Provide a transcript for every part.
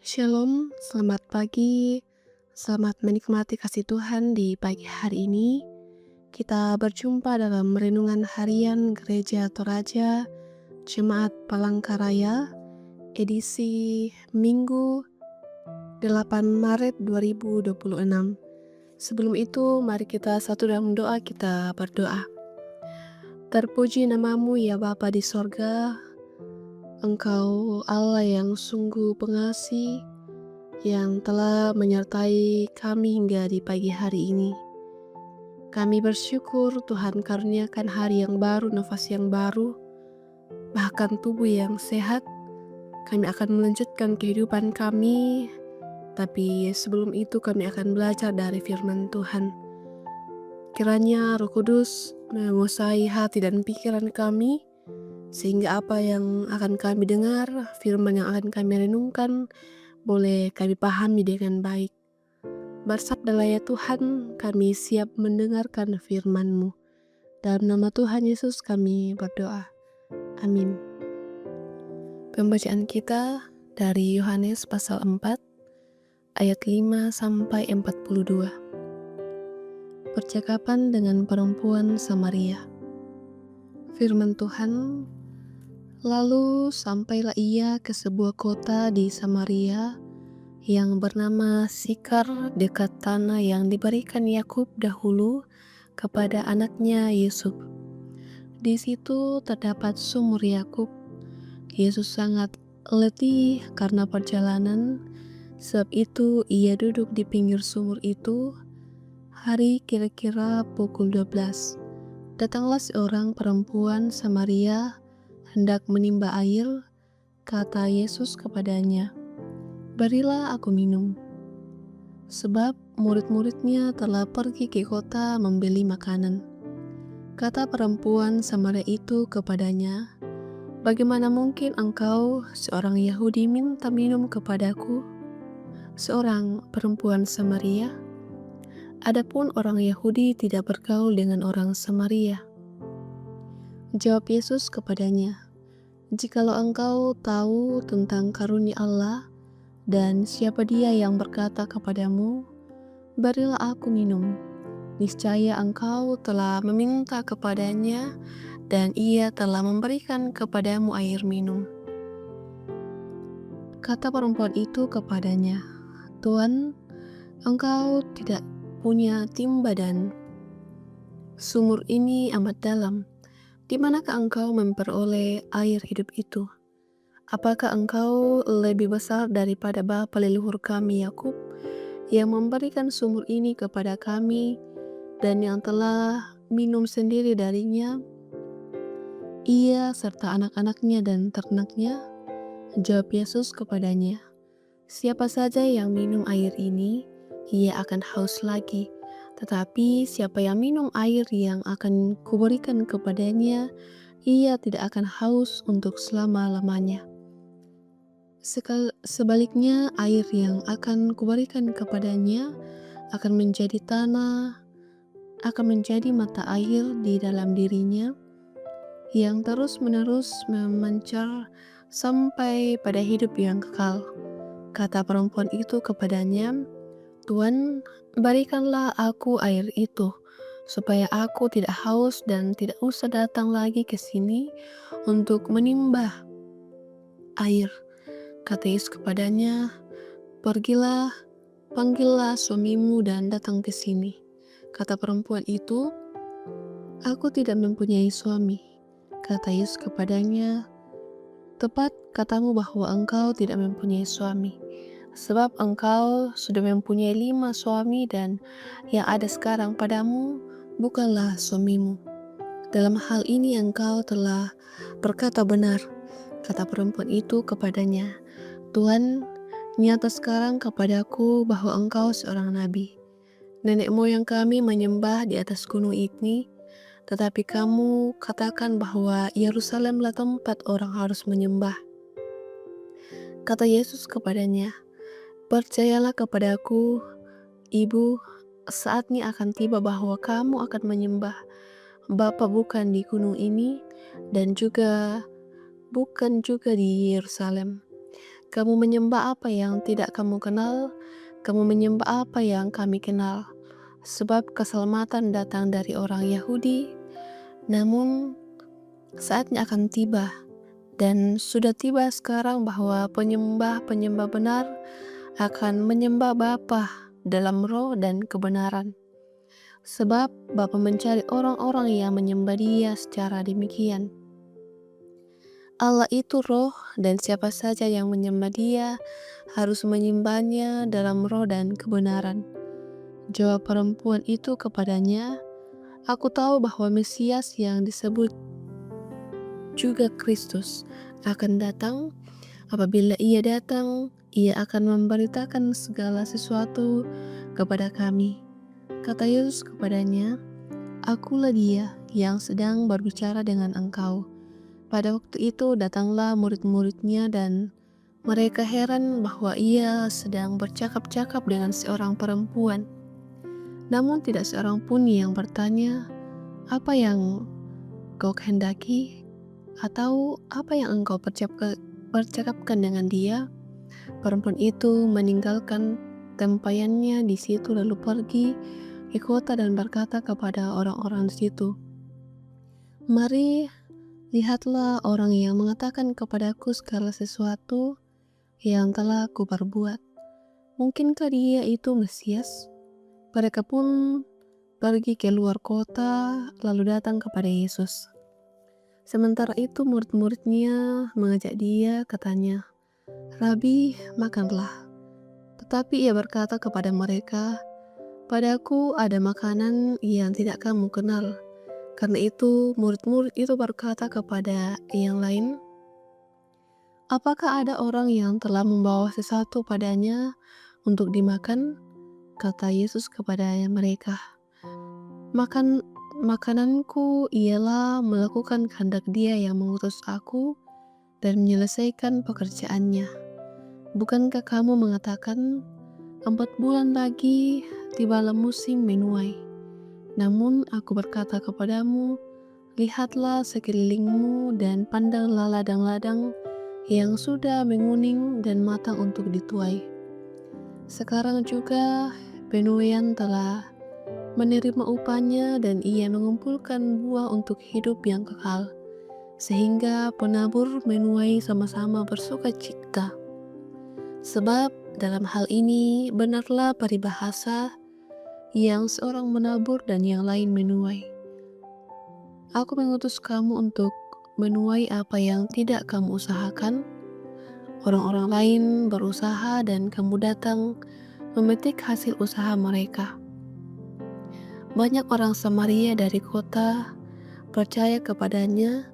Shalom, selamat pagi. Selamat menikmati kasih Tuhan di pagi hari ini. Kita berjumpa dalam renungan harian Gereja Toraja Jemaat Palangkaraya, edisi Minggu 8 Maret 2026. Sebelum itu, mari kita satu dalam doa, kita berdoa. Terpuji namamu ya Bapa di sorga, Engkau Allah yang sungguh pengasih, yang telah menyertai kami hingga di pagi hari ini. Kami bersyukur Tuhan karuniakan hari yang baru, nafas yang baru, bahkan tubuh yang sehat. Kami akan melanjutkan kehidupan kami, tapi sebelum itu kami akan belajar dari firman Tuhan. Kiranya Roh Kudus menguasai hati dan pikiran kami, sehingga apa yang akan kami dengar, firman yang akan kami renungkan, boleh kami pahami dengan baik. Bersabdalah ya Tuhan, kami siap mendengarkan firman-Mu. Dalam nama Tuhan Yesus kami berdoa. Amin. Pembacaan kita dari Yohanes pasal 4, ayat 5-42. Percakapan dengan perempuan Samaria. Firman Tuhan, lalu sampailah ia ke sebuah kota di Samaria yang bernama Sikar, dekat tanah yang diberikan Yakub dahulu kepada anaknya Yusuf. Di situ terdapat sumur Yakub. Yesus sangat letih karena perjalanan, sebab itu ia duduk di pinggir sumur itu. Hari kira-kira pukul 12. Datanglah seorang perempuan Samaria hendak menimba air. Kata Yesus kepadanya, "Berilah aku minum." Sebab murid-muridnya telah pergi ke kota membeli makanan. Kata perempuan Samaria itu kepadanya, "Bagaimana mungkin engkau, seorang Yahudi, minta minum kepadaku, seorang perempuan Samaria? Adapun orang Yahudi tidak bergaul dengan orang Samaria." Jawab Yesus kepadanya, "Jikalau engkau tahu tentang karunia Allah dan siapa dia yang berkata kepadamu, 'Berilah aku minum,' niscaya engkau telah meminta kepadanya dan ia telah memberikan kepadamu air minum." Kata perempuan itu kepadanya, "Tuan, engkau tidak punya timba dan sumur ini amat dalam. Di manakah engkau memperoleh air hidup itu? Apakah engkau lebih besar daripada bapa leluhur kami Yakub, yang memberikan sumur ini kepada kami dan yang telah minum sendiri darinya, ia serta anak-anaknya dan ternaknya?" Jawab Yesus kepadanya, "Siapa saja yang minum air ini, ia akan haus lagi. Tetapi siapa yang minum air yang akan kuberikan kepadanya, ia tidak akan haus untuk selama-lamanya. Sebaliknya, air yang akan kuberikan kepadanya akan menjadi tanah, akan menjadi mata air di dalam dirinya, yang terus-menerus memancar sampai pada hidup yang kekal." Kata perempuan itu kepadanya, "Tuan, berikanlah aku air itu, supaya aku tidak haus dan tidak usah datang lagi ke sini untuk menimba air." Kata Yesus kepadanya, "Pergilah, panggillah suamimu dan datang ke sini." Kata perempuan itu, "Aku tidak mempunyai suami." Kata Yesus kepadanya, "Tepat katamu bahwa engkau tidak mempunyai suami. Sebab engkau sudah mempunyai 5 suami dan yang ada sekarang padamu bukanlah suamimu. Dalam hal ini engkau telah berkata benar." Kata perempuan itu kepadanya, "Tuan, nyata sekarang kepadaku bahwa engkau seorang nabi. Nenek moyang kami menyembah di atas gunung ini, tetapi kamu katakan bahwa Yerusalemlah tempat orang harus menyembah." Kata Yesus kepadanya, "Percayalah kepadaku, Ibu, saatnya akan tiba bahwa kamu akan menyembah Bapa bukan di gunung ini dan bukan juga di Yerusalem. Kamu menyembah apa yang tidak kamu kenal, kamu menyembah apa yang kami kenal. Sebab keselamatan datang dari orang Yahudi, namun saatnya akan tiba dan sudah tiba sekarang bahwa penyembah-penyembah benar akan menyembah Bapa dalam roh dan kebenaran. Sebab Bapa mencari orang-orang yang menyembah Dia secara demikian. Allah itu roh dan siapa saja yang menyembah Dia harus menyembahnya dalam roh dan kebenaran. Jawab perempuan itu kepadanya, "Aku tahu bahwa Mesias yang disebut juga Kristus akan datang. Apabila Ia datang, Ia akan memberitakan segala sesuatu kepada kami." Kata Yesus kepadanya, "Akulah Dia yang sedang berbicara dengan engkau." Pada waktu itu datanglah murid-muridnya dan mereka heran bahwa Ia sedang bercakap-cakap dengan seorang perempuan. Namun tidak seorang pun yang bertanya, "Apa yang kau kehendaki?" atau "Apa yang engkau percakapkan dengan dia?" Perempuan itu meninggalkan tempayannya di situ lalu pergi ke kota dan berkata kepada orang-orang di situ, "Mari, lihatlah orang yang mengatakan kepadaku segala sesuatu yang telah kuperbuat. Mungkinkah dia itu Mesias?" Mereka pun pergi ke luar kota lalu datang kepada Yesus. Sementara itu murid-muridnya mengajak Dia, katanya, "Rabi, makanlah." Tetapi Ia berkata kepada mereka, "Padaku ada makanan yang tidak kamu kenal." Karena itu murid-murid itu berkata kepada yang lain, "Apakah ada orang yang telah membawa sesuatu padanya untuk dimakan?" Kata Yesus kepada mereka, Makananku ialah melakukan kehendak Dia yang mengutus aku dan menyelesaikan pekerjaannya. Bukankah kamu mengatakan, 4 bulan lagi tibalah musim menuai? Namun aku berkata kepadamu, lihatlah sekelilingmu dan pandanglah ladang-ladang yang sudah menguning dan matang untuk dituai. Sekarang juga penuaian telah menerima upahnya dan ia mengumpulkan buah untuk hidup yang kekal, sehingga penabur menuai sama-sama bersuka cita. Sebab dalam hal ini benarlah peribahasa, yang seorang menabur dan yang lain menuai. Aku mengutus kamu untuk menuai apa yang tidak kamu usahakan. Orang-orang lain berusaha dan kamu datang memetik hasil usaha mereka. Banyak orang Samaria dari kota percaya kepadanya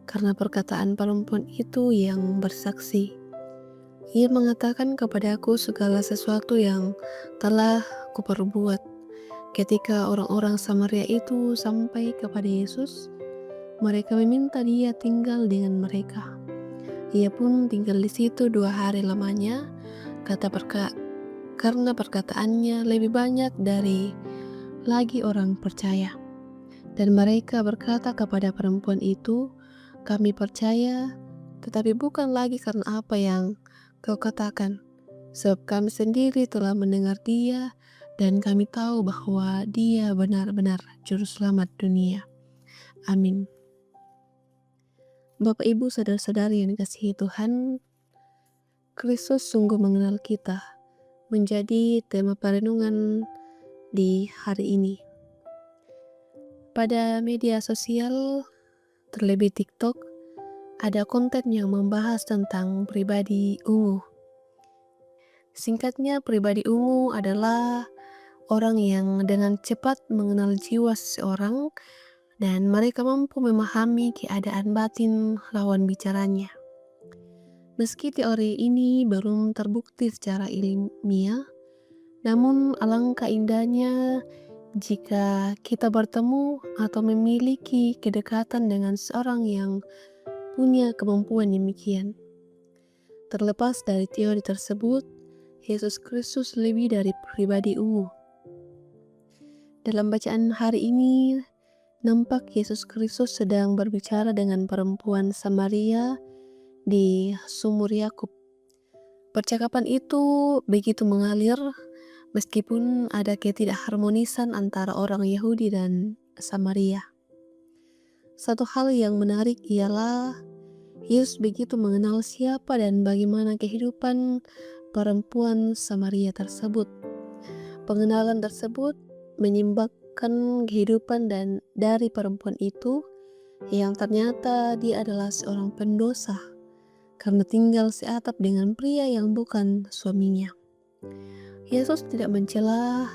karena perkataan perempuan itu yang bersaksi. Ia mengatakan kepadaku segala sesuatu yang telah kuperbuat. Ketika orang-orang Samaria itu sampai kepada Yesus, mereka meminta Dia tinggal dengan mereka. Ia pun tinggal di situ 2 hari lamanya, karena perkataannya lebih banyak dari lagi orang percaya. Dan mereka berkata kepada perempuan itu, "Kami percaya, tetapi bukan lagi karena apa yang kau katakan, sebab kami sendiri telah mendengar Dia, dan kami tahu bahwa Dia benar-benar Juru Selamat dunia." Amin. Bapak, Ibu, saudara-saudari yang dikasihi Tuhan, Kristus sungguh mengenal kita, menjadi tema perenungan di hari ini. Pada media sosial, terlebih TikTok, ada konten yang membahas tentang pribadi ungu. Singkatnya, pribadi ungu adalah orang yang dengan cepat mengenal jiwa seseorang dan mereka mampu memahami keadaan batin lawan bicaranya. Meski teori ini belum terbukti secara ilmiah, namun alangkah indahnya jika kita bertemu atau memiliki kedekatan dengan seorang yang punya kemampuan demikian. Terlepas dari teori tersebut, Yesus Kristus lebih dari pribadi ungu. Dalam bacaan hari ini, nampak Yesus Kristus sedang berbicara dengan perempuan Samaria di sumur Yakub. Percakapan itu begitu mengalir meskipun ada ketidakharmonisan antara orang Yahudi dan Samaria. Satu hal yang menarik ialah Yesus begitu mengenal siapa dan bagaimana kehidupan perempuan Samaria tersebut. Pengenalan tersebut menyimpangkan kehidupan dan dari perempuan itu yang ternyata dia adalah seorang pendosa karena tinggal seatap dengan pria yang bukan suaminya. Yesus tidak mencela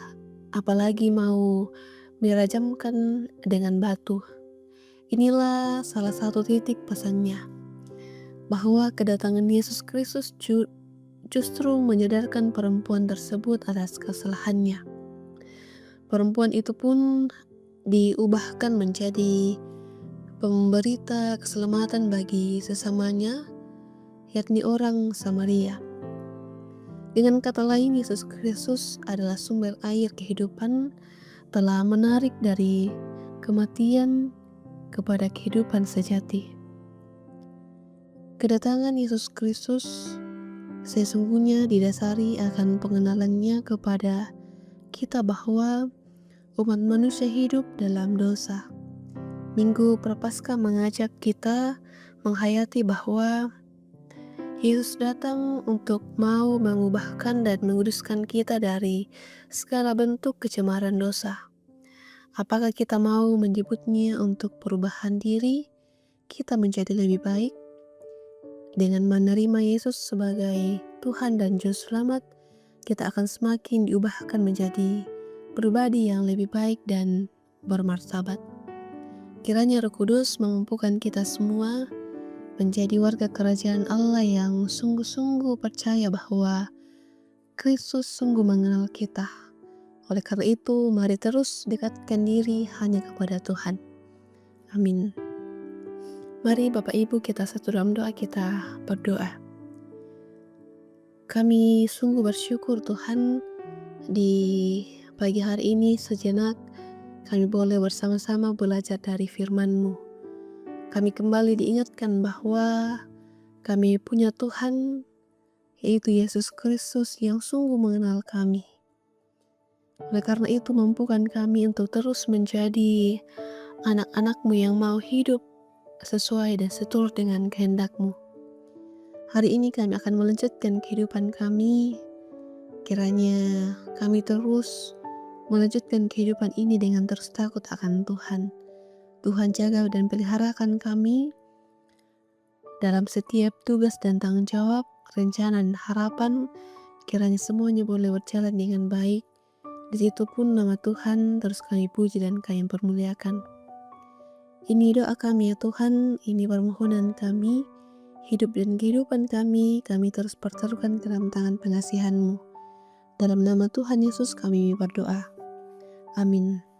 apalagi mau dirajamkan dengan batu. Inilah salah satu titik pesannya, bahwa kedatangan Yesus Kristus justru menyadarkan perempuan tersebut atas kesalahannya. Perempuan itu pun diubahkan menjadi pemberita keselamatan bagi sesamanya, yakni orang Samaria. Dengan kata lain, Yesus Kristus adalah sumber air kehidupan, telah menarik dari kematian kepada kehidupan sejati. Kedatangan Yesus Kristus sesungguhnya didasari akan pengenalannya kepada kita bahwa umat manusia hidup dalam dosa. Minggu Prapaskah mengajak kita menghayati bahwa Yesus datang untuk mau mengubahkan dan menguduskan kita dari segala bentuk kecemaran dosa. Apakah kita mau menyebutnya untuk perubahan diri, kita menjadi lebih baik? Dengan menerima Yesus sebagai Tuhan dan Juru Selamat, kita akan semakin diubahkan menjadi pribadi yang lebih baik dan bermartabat. Kiranya Roh Kudus memampukan kita semua menjadi warga kerajaan Allah yang sungguh-sungguh percaya bahwa Kristus sungguh mengenal kita. Oleh karena itu, mari terus dekatkan diri hanya kepada Tuhan. Amin. Mari Bapak Ibu kita satu dalam doa, kita berdoa. Kami sungguh bersyukur Tuhan, di pagi hari ini sejenak kami boleh bersama-sama belajar dari firman-Mu. Kami kembali diingatkan bahwa kami punya Tuhan, yaitu Yesus Kristus yang sungguh mengenal kami. Oleh karena itu, mampukan kami untuk terus menjadi anak-anak-Mu yang mau hidup sesuai dan seturut dengan kehendak-Mu. Hari ini kami akan melanjutkan kehidupan kami. Kiranya kami terus melanjutkan kehidupan ini dengan terus takut akan Tuhan. Tuhan jaga dan peliharakan kami dalam setiap tugas dan tanggung jawab, rencana dan harapan. Kiranya semuanya boleh berjalan dengan baik. Di situ pun nama Tuhan terus kami puji dan kami permuliakan. Ini doa kami ya Tuhan, ini permohonan kami, hidup dan kehidupan kami terus pertaruhkan ke dalam tangan pengasihan-Mu. Dalam nama Tuhan Yesus kami berdoa. Amin.